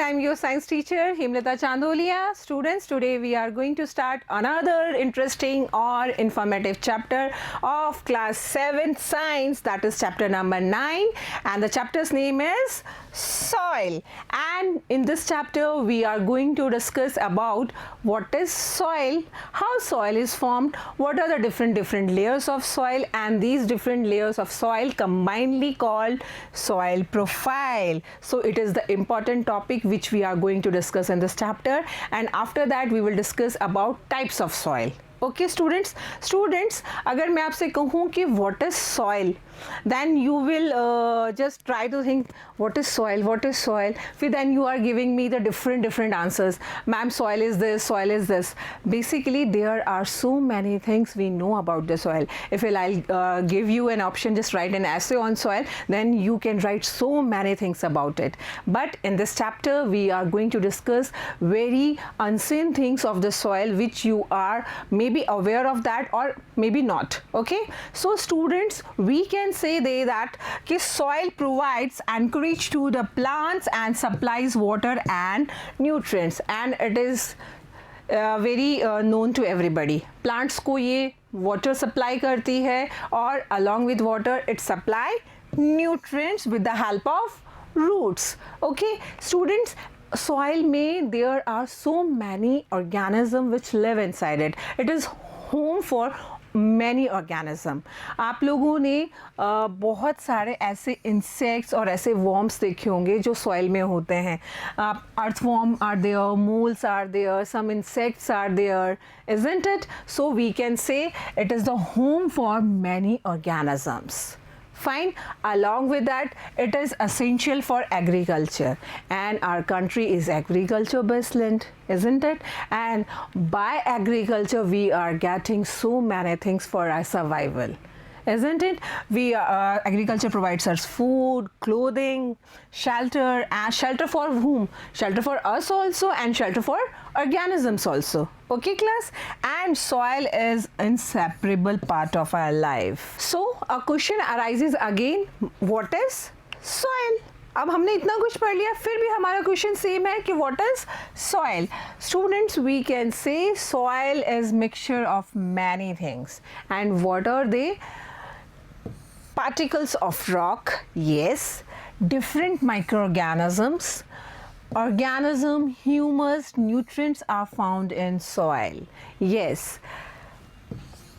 I'm your science teacher, Himlata Chandolia. Students, today we are going to start another interesting or informative chapter of class 7 science, that is chapter number 9, and the chapter's name is soil. And in this chapter we are going to discuss about what is soil, how soil is formed, what are the different layers of soil, and these different layers of soil combinedly called soil profile. So it is the important topic which we are going to discuss in this chapter, and after that we will discuss about types of soil. Okay students, अगर मैं आपसे कहूँ कि what is soil, then you will just try to think what is soil, फिर then you are giving me the different answers. Ma'am, soil is this. Basically there are so many things we know about the soil. If I'll give you an option, just write an essay on soil, then you can write so many things about it. But in this chapter we are going to discuss very unseen things of the soil which you are maybe aware of that or maybe not. Okay, so students, we can say that soil provides anchorage to the plants and supplies water and nutrients, and it is very known to everybody. Plants को ये water supply करती है और along with water it supply nutrients with the help of roots. Okay students, soil में there are so many organisms which live inside it. It is home for many organism. आप लोगों ने बहुत सारे ऐसे insects और ऐसे worms देखे होंगे जो soil में होते हैं. Earthworm are there, moles are there, some insects are there, isn't it? So we can say it is the home for many organisms. Fine. Along with that, it is essential for agriculture, and our country is agriculture based land, isn't it? And by agriculture we are getting so many things for our survival, isn't it? We agriculture provides us food, clothing, shelter, and shelter for whom? Shelter for us also, and shelter for organisms also. Okay class, and soil is inseparable part of our life. So a question arises again, what is soil? अब हमने इतना कुछ पढ़ लिया, फिर भी हमारा question same है कि what is soil? Students, we can say soil is mixture of many things, and what are they? Particles of rock, yes, different microorganisms, humus, nutrients are found in soil. Yes,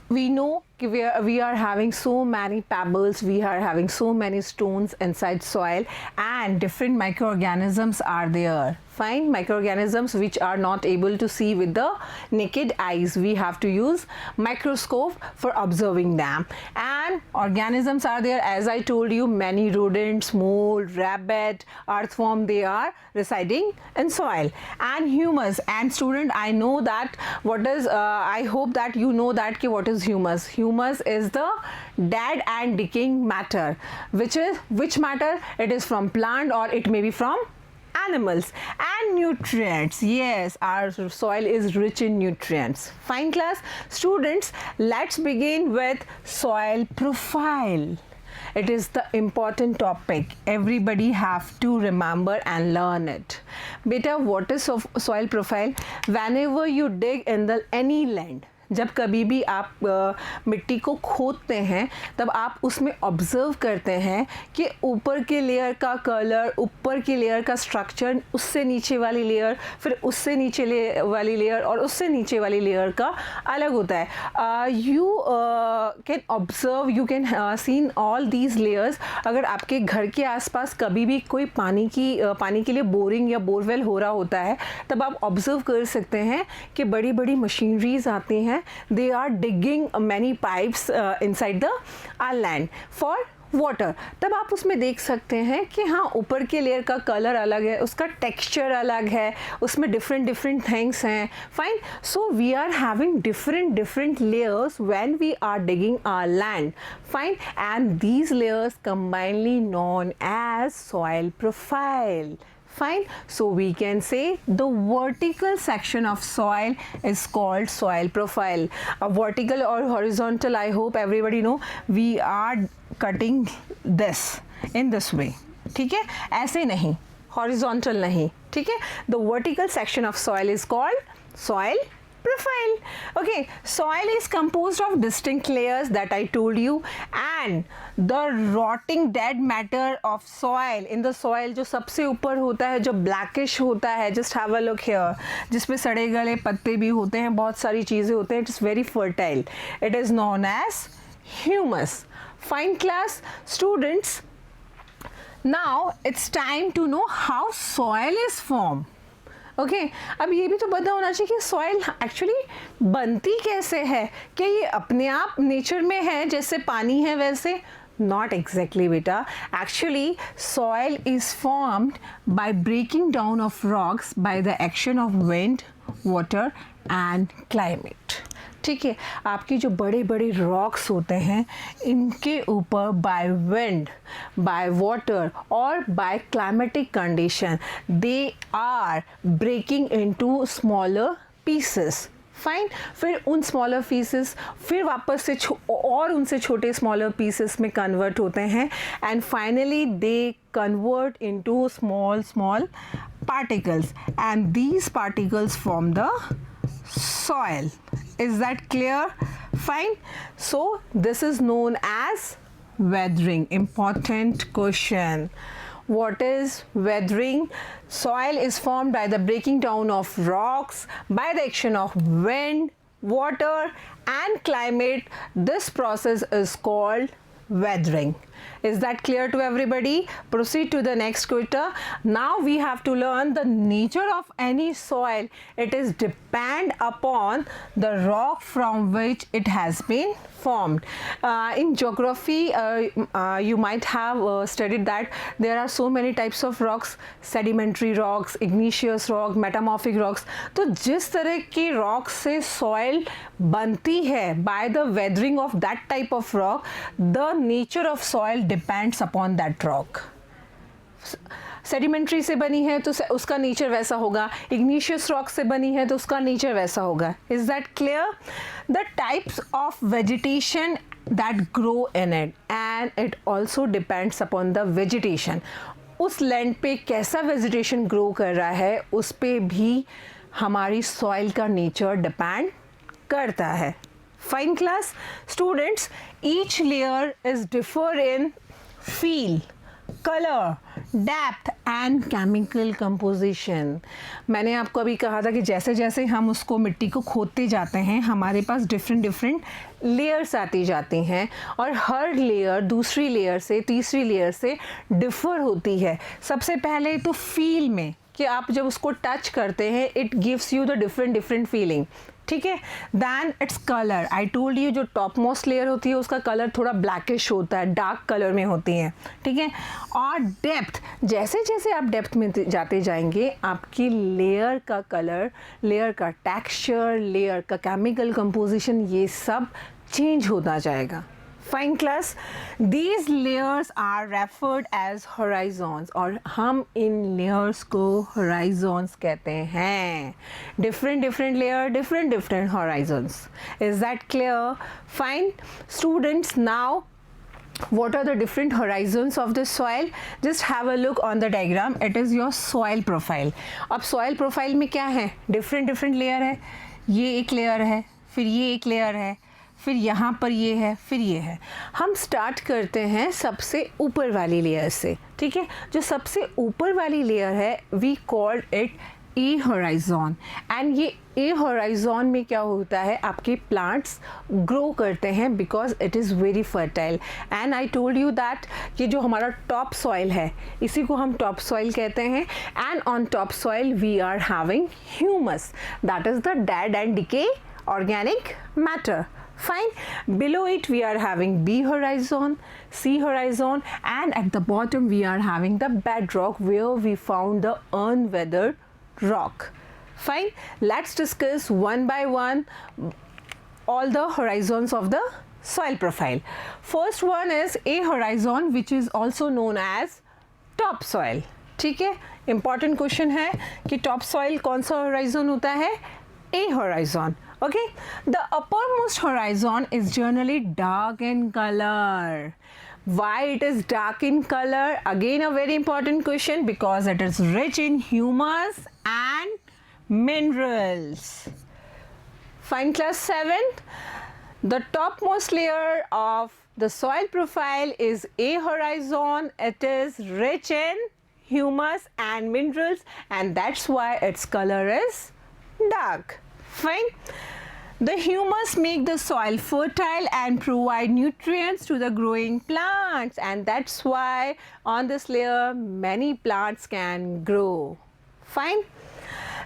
we know we are having so many pebbles, we are having so many stones inside soil, and different microorganisms are there. Fine, microorganisms which are not able to see with the naked eyes. We have to use microscope for observing them. And organisms are there, as I told you, many rodents, mole, rabbit, earthworm, they are residing in soil. And humus. And student, I know that what is, I hope that you know that what is humus. Humus is the dead and decaying matter. Which matter? It is from plant or it may be from animals. And nutrients, yes, our soil is rich in nutrients. Fine class. Students, let's begin with soil profile. It is the important topic. Everybody have to remember and learn it. Beta, what is soil profile? Whenever you dig in any land, जब कभी भी आप मिट्टी को खोदते हैं तब आप उसमें ऑब्जर्व करते हैं कि ऊपर के लेयर का कलर, ऊपर की लेयर का स्ट्रक्चर, उससे नीचे वाली लेयर, फिर उससे नीचे वाली लेयर और उससे नीचे वाली लेयर का अलग होता है. You can observe, you can seen all these layers. अगर आपके घर के आसपास कभी भी कोई पानी के लिए बोरिंग या बोरवेल हो रहा होता है तब आप ऑब्जर्व कर सकते हैं कि बड़ी बड़ी मशीनरीज आती हैं. They are digging many pipes inside the land for water. तब आप उसमें देख सकते हैं कि हाँ, ऊपर के लेयर का कलर अलग है, उसका टेक्सचर अलग है, उसमें different things हैं. Fine. So we are having different layers when we are digging our land. Fine. And these layers combinedly known as soil profile. Fine. So we can say the vertical section of soil is called soil profile. A vertical or horizontal, I hope everybody know, we are cutting this in this way. ठीक है, ऐसे नहीं, horizontal नहीं, ठीक है. The vertical section of soil is called soil profile. Okay, soil is composed of distinct layers that I told you, and the rotting dead matter of soil in the soil जो सबसे ऊपर होता है, जो blackish होता है, just have a look here, जिसपे सड़े गले पत्ते भी होते हैं, बहुत सारी चीज़ें होते हैं, it is very fertile. It is known as humus. Fine class students. Now it's time to know how soil is formed. Okay अब ये भी तो पता होना चाहिए कि सॉइल एक्चुअली बनती कैसे है. क्या ये अपने आप नेचर में है जैसे पानी है वैसे? नॉट एग्जैक्टली बेटा. Actually soil is formed by breaking down of rocks by the action of wind, water and climate. ठीक है, आपकी जो बड़े बड़े रॉक्स होते हैं इनके ऊपर बाय विंड, बाय वाटर और by climatic condition they are breaking into smaller pieces. Fine. फिर उन स्मॉलर पीसेस फिर वापस से और उनसे छोटे स्मॉलर पीसेस में कन्वर्ट होते हैं and finally they convert into small small particles and these particles form the soil. Is that clear? Fine. So this is known as weathering. Important question. What is weathering? Soil is formed by the breaking down of rocks by the action of wind, water and climate. This process is called weathering. Is that clear to everybody? Proceed to the next quarter. Now we have to learn the nature of any soil. It is depend upon the rock from which it has been formed. In geography, you might have studied that there are so many types of rocks: sedimentary rocks, igneous rock, metamorphic rocks. तो जिस तरह की rock से soil बनती है by the weathering of that type of rock, the nature of soil depends upon that rock. Sedimentary से बनी है तो उसका नेचर वैसा होगा, इग्निशियस रॉक से बनी है तो उसका नेचर वैसा होगा. Is that clear? The types of vegetation that grow in it and it also depends upon the vegetation. उस लैंड पे कैसा वेजिटेशन ग्रो कर रहा है उस पे भी हमारी सॉइल का नेचर डिपेंड करता है. Fine class students, each layer is differ in feel, colour, depth and chemical composition. मैंने आपको अभी कहा था कि जैसे जैसे हम उसको मिट्टी को खोदते जाते हैं हमारे पास डिफरेंट लेयर्स आती जाती हैं और हर लेयर दूसरी लेयर से तीसरी लेयर से डिफ़र होती है. सबसे पहले तो फील में कि आप जब उसको टच करते हैं it gives you the different feeling. ठीक है. Then its colour. I told you जो टॉप मोस्ट लेयर होती है उसका कलर थोड़ा ब्लैकिश होता है, डार्क कलर में होती हैं. ठीक है. और डेप्थ, जैसे जैसे आप डेप्थ में जाते जाएंगे आपकी लेयर का कलर, लेयर का टेक्सचर, लेयर का केमिकल कंपोजिशन ये सब चेंज होता जाएगा. Fine class, these layers are referred as horizons और हम इन लेयर्स को होराइजॉन्स कहते हैं. Different layer, different horizons. Is that clear? Fine students, now what are the different horizons of the soil? Just have a look on the diagram. It is your soil profile. अब soil profile में क्या है? different layer है. ये एक layer है, फिर ये एक layer है, फिर यहाँ पर ये है, फिर ये है. हम स्टार्ट करते हैं सबसे ऊपर वाली लेयर से. ठीक है. जो सबसे ऊपर वाली लेयर है we called it A horizon. And ये ए होराइजॉन में क्या होता है, आपके प्लांट्स ग्रो करते हैं because it is very fertile. And I told you that कि जो हमारा टॉप सॉइल है इसी को हम टॉप सॉइल कहते हैं. And on top soil we are having humus, that is the dead and decay organic matter. Fine. Below it we are having B horizon, C horizon, and at the bottom we are having the bedrock where we found the unweathered rock. Fine. Let's discuss one by one all the horizons of the soil profile. First one is A horizon, which is also known as top soil. ठीक है. Important question है कि top soil कौन सा horizon होता है? A horizon. Okay, the uppermost horizon is generally dark in color. Why it is dark in color? Again a very important question, because it is rich in humus and minerals. Fine class 7. The topmost layer of the soil profile is A horizon. It is rich in humus and minerals, and that's why its color is dark. Fine. The humus make the soil fertile and provide nutrients to the growing plants, and that's why on this layer many plants can grow. Fine.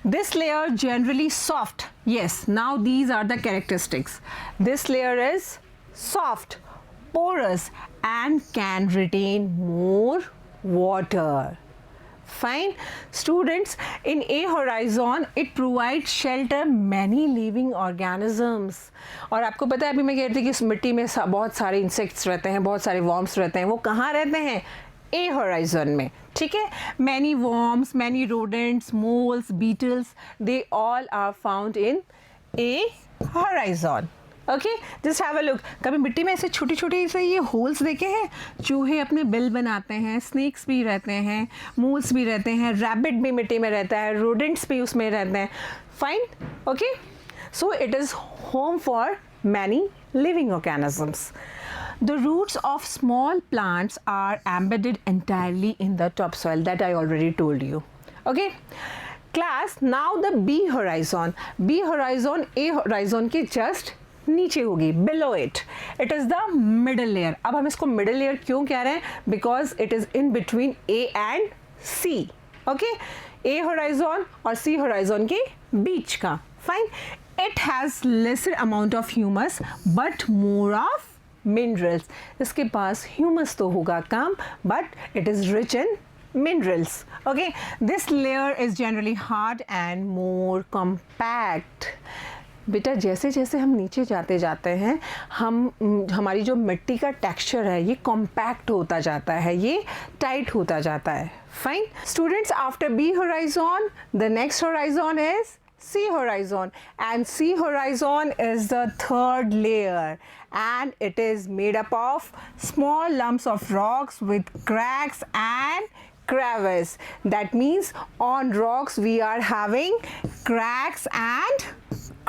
This layer generally soft. Yes, now these are the characteristics. This layer is soft, porous, and can retain more water. Fine. Students, in A horizon it provides shelter many living organisms. और आपको पता है, अभी मैं कह रही थी कि इस मिट्टी में बहुत सारे इंसेक्ट्स रहते हैं, बहुत सारे वॉर्म्स रहते हैं. वो कहाँ रहते हैं? A horizon में. ठीक है. Many worms, many rodents, moles, beetles, they all are found in A horizon. Okay, just have a look. कभी मिट्टी में ऐसे छोटे छोटे से ये होल्स देखे हैं? चूहे अपने बिल बनाते हैं, स्नेक्स भी रहते हैं, मोल्स भी रहते हैं, रैबिट भी मिट्टी में रहता है, रोडेंट्स भी उसमें रहते हैं. Fine. Okay, so it is home for many living organisms. The roots of small plants are embedded entirely in the topsoil, that I already told you. Okay. Class, now the B horizon. B horizon A horizon के just नीचे होगी, below it. It is the middle layer. अब हम इसको middle layer क्यों कह रहे हैं? Because it is in between A and C. Okay? A horizon और C horizon के बीच का. Fine. It has lesser amount of humus but more of minerals. इसके पास humus तो होगा कम, but it is rich in minerals. Okay? This layer is generally hard and more compact. बेटा, जैसे जैसे हम नीचे जाते जाते हैं, हमारी जो मिट्टी का टेक्सचर है ये कॉम्पैक्ट होता जाता है, ये टाइट होता जाता है. Fine. Students, after B horizon the next horizon is C horizon, and C horizon is the third layer, and it is made up of small lumps of rocks with cracks and crevice. That means on rocks we are having cracks and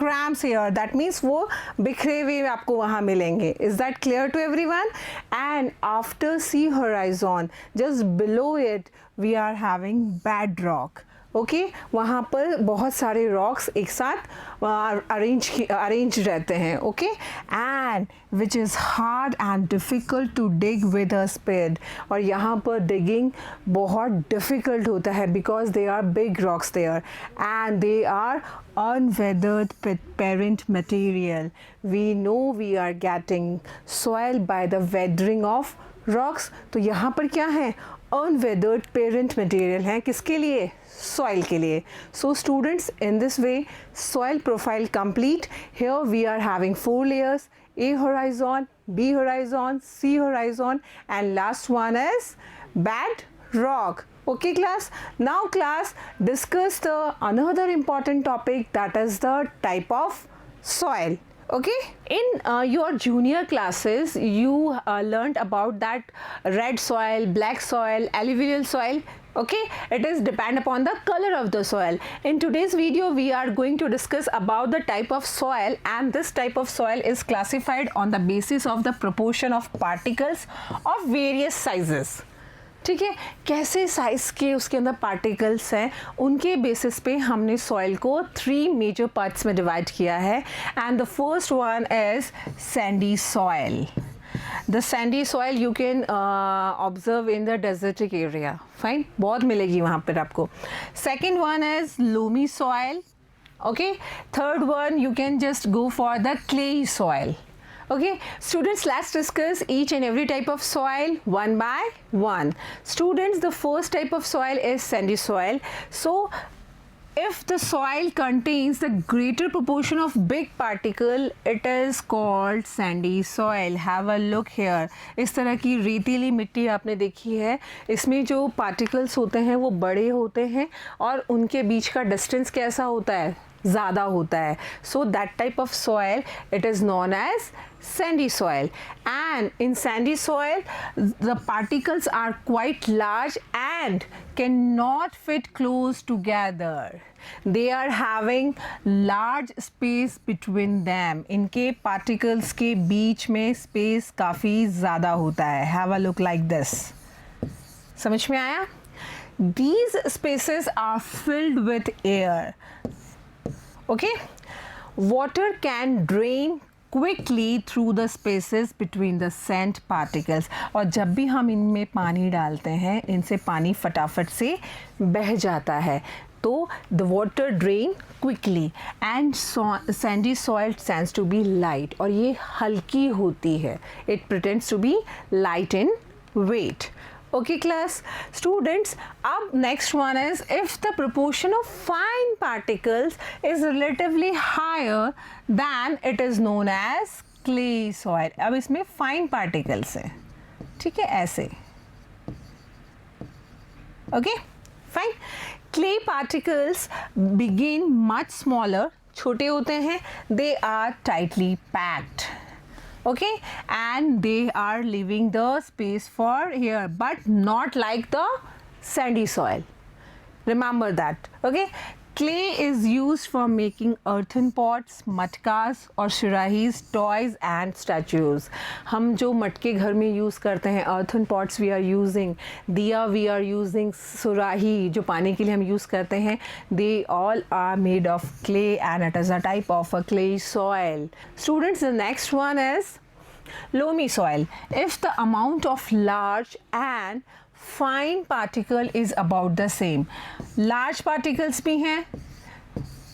cramps here. That means वो बिखरे हुए आपको वहाँ मिलेंगे. Is that clear to everyone? And after C horizon, just below it, we are having bedrock. Okay, वहाँ पर बहुत सारे रॉक्स एक साथ अरेंज रहते हैं. Okay, and which is hard and difficult to dig with a spade. और यहाँ पर डिगिंग बहुत डिफ़िकल्ट होता है because they are big rocks there and they are unweathered parent material. We know we are getting soil by the weathering of rocks. तो यहाँ पर क्या है? Unweathered parent material है. किसके लिए? Soil के लिए. So students, in this way soil profile complete. Here we are having 4 layers: A horizon, B horizon, C horizon, and last one is bedrock. Okay class, now class, discuss the another important topic, that is the type of soil. Okay, in your junior classes you learnt about that red soil, black soil, alluvial soil. Okay, it is depend upon the color of the soil. In today's video we are going to discuss about the type of soil, and this type of soil is classified on the basis of the proportion of particles of various sizes. ठीक है, कैसे size के उसके अंदर particles हैं उनके basis पे हमने सॉइल को 3 मेजर पार्ट्स में डिवाइड किया है. And the first one is Sandy soil. The Sandy soil you can observe in the desertic area. Fine, बहुत मिलेगी वहाँ पर आपको. Second one is loamy soil. Okay, third one you can just go for the clayey soil. Okay, students, let's discuss each and every type of soil one by one. Students, the first type of soil is sandy soil. So if the soil contains the greater proportion of big particle, it is called sandy soil. Have a look here. इस तरह की रेतीली मिट्टी आपने देखी है, इसमें जो particles होते हैं वो बड़े होते हैं और उनके बीच का distance कैसा होता है? ज़्यादा होता है. So that type of soil, it is known as sandy soil. And in sandy soil, the particles are quite large and cannot fit close together. They are having large space between them. इनके particles के बीच में space काफ़ी ज़्यादा होता है. Have a look like this. समझ में आया? These spaces are filled with air. Okay, water can drain quickly through the spaces between the sand particles. और जब भी हम इनमें पानी डालते हैं, इनसे पानी फटाफट से बह जाता है. तो the water drain quickly and sandy soil tends to be light. और ये हल्की होती है. It pretends to be light in weight. Okay class, students, अब next one is if the proportion of fine particles is relatively higher than it is known as clay soil. अब इसमें fine particles है, ठीक है, ऐसे. Okay, fine. Clay particles begin much smaller, छोटे होते हैं. They are tightly packed. Okay, and they are leaving the space for here, but not like the sandy soil. Remember that. Okay, clay is used for making earthen pots, matkas और shirahis, toys and statues. हम जो मटके घर में use करते हैं, earthen pots we are using, दिया we are using, सुराही जो पानी के लिए हम यूज़ करते हैं, they all are made of clay and it is a type of a clay soil. Students, the next one is loamy soil. If the amount of large and fine particle is about the same, large particles भी हैं,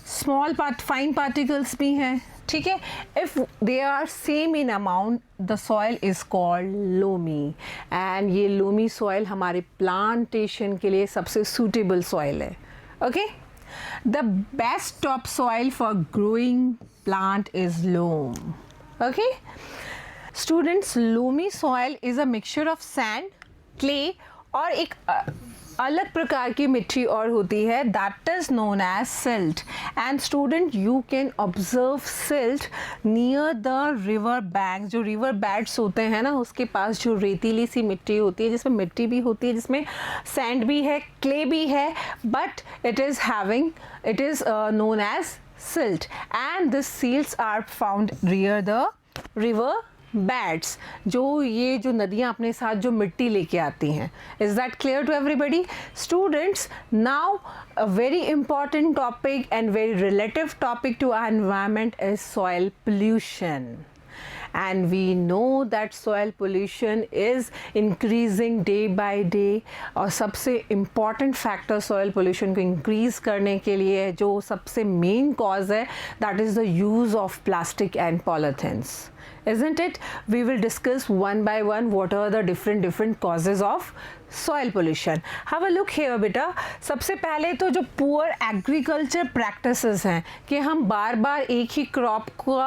fine particles भी हैं, ठीक है. If they are same in amount, the soil is called loamy. And ये loamy soil हमारे plantation के लिए सबसे suitable soil है. Okay, the best topsoil for growing plant is loam. Okay, students, loamy soil is a mixture of sand, clay और एक अलग प्रकार की मिट्टी और होती है, that is known as silt. And student, you can observe silt near the river banks. जो river beds होते हैं ना, उसके पास जो रेतीली सी मिट्टी होती है, जिसमें मिट्टी भी होती है, जिसमें sand भी है, clay भी है, but it is known as silt. And the silts are found near the river beds, जो नदियाँ अपने साथ जो मिट्टी लेके आती हैं. Is that clear to everybody? Students, now a very important topic and very relative topic to our environment is soil pollution. And we know that soil pollution is increasing day by day. और सबसे important factor soil pollution को increase करने के लिए जो सबसे main cause है, that is the use of plastic and polythenes. Isn't it? We will discuss one by one what are the different causes of soil pollution. Have a look here बेटा. सबसे पहले तो जो poor agriculture practices हैं कि हम बार बार एक ही crop को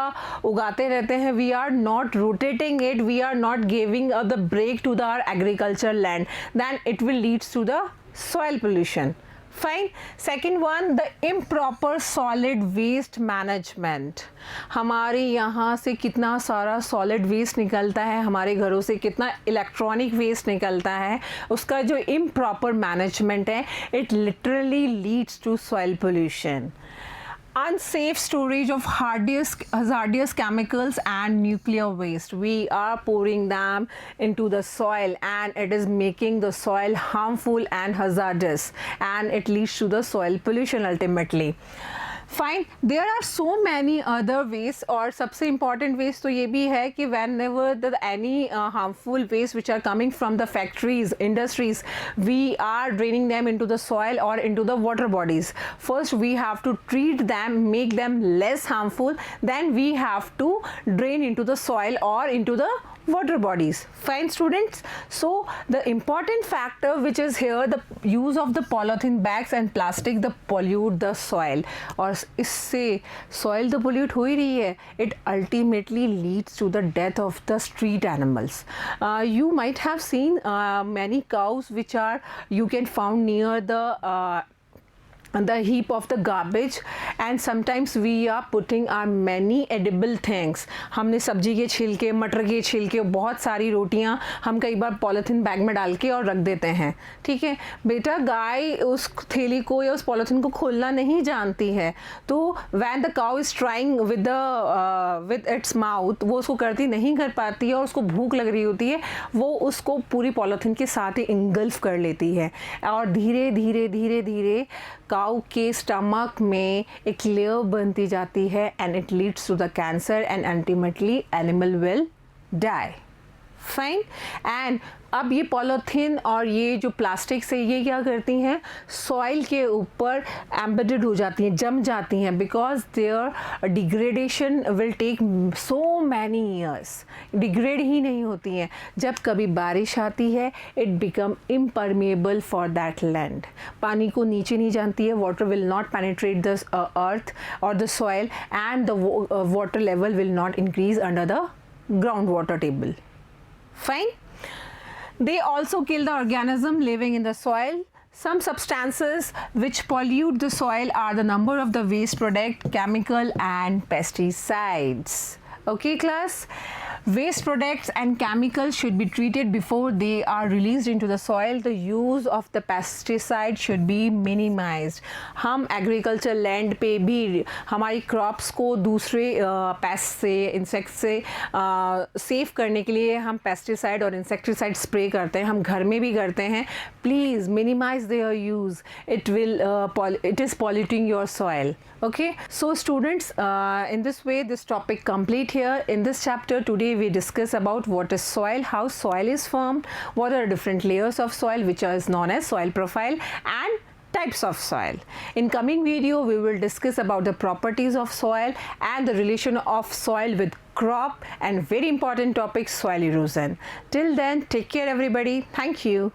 उगाते रहते हैं, we are not rotating it, we are not giving the break to our agriculture land, then it will lead to the soil pollution. Fine. Second one, the improper solid waste management. हमारे यहाँ से कितना सारा solid waste निकलता है, हमारे घरों से कितना electronic waste निकलता है, उसका जो improper management है, it literally leads to soil pollution. Unsafe storage of hazardous chemicals and nuclear waste. We are pouring them into the soil and it is making the soil harmful and hazardous, and it leads to the soil pollution ultimately. Fine. There are so many other ways, और सबसे important ways तो ये भी है कि whenever any harmful waste which are coming from the factories, industries, we are draining them into the soil or into the water bodies. First we have to treat them, make them less harmful, then we have to drain into the soil or into the water bodies. Fine students. So the important factor which is here, the use of the polythene bags and plastic, the pollute the soil, और इससे soil तो pollute हो ही रही है, it ultimately leads to the death of the street animals. You might have seen many cows which are you can found near the the heap of the garbage, and sometimes we are putting our many edible things. हमने सब्जी के छिलके, मटर के छिलके, बहुत सारी रोटियां हम कई बार पॉलीथीन बैग में डाल के और रख देते हैं. ठीक है बेटा, गाय उस थैली को या उस पॉलीथीन को खोलना नहीं जानती है, तो when the cow is trying with its mouth, वो उसको करती नहीं कर पाती है और उसको भूख लग रही होती है, वो उसको पूरी पॉलीथीन के साथ ही इंगल्फ कर लेती है और धीरे धीरे धीरे धीरे काऊ के स्टमक में एक लेयर बनती जाती है and it leads to the cancer and ultimately animal will die. Fine. And अब ये पॉलीथीन और ये जो प्लास्टिक से ये क्या करती हैं, सॉइल के ऊपर एम्बेडेड हो जाती हैं, जम जाती हैं, because their degradation will take so many years. Degrade ही नहीं होती हैं. जब कभी बारिश आती है it become impermeable for that land. पानी को नीचे नहीं जानती है, water will not penetrate the earth और the soil and the water level will not increase under the ground water table. Fine. They also kill the organism living in the soil. Some substances which pollute the soil are the number of the waste product, chemical and pesticides. Okay class, waste products and chemicals should be treated before they are released into the soil. The use of the pesticide should be minimized. हम agriculture land पे भी हमारी crops को दूसरे pest से, insect से save करने के लिए हम pesticide और insecticide spray करते हैं. हम घर में भी करते हैं. Please minimize their use. It is polluting your soil. Okay, so students, in this way this topic complete here. In this chapter today we discuss about what is soil, how soil is formed, what are different layers of soil which is known as soil profile, and types of soil. In coming video we will discuss about the properties of soil and the relation of soil with crop and very important topic, soil erosion. Till then, take care everybody. Thank you.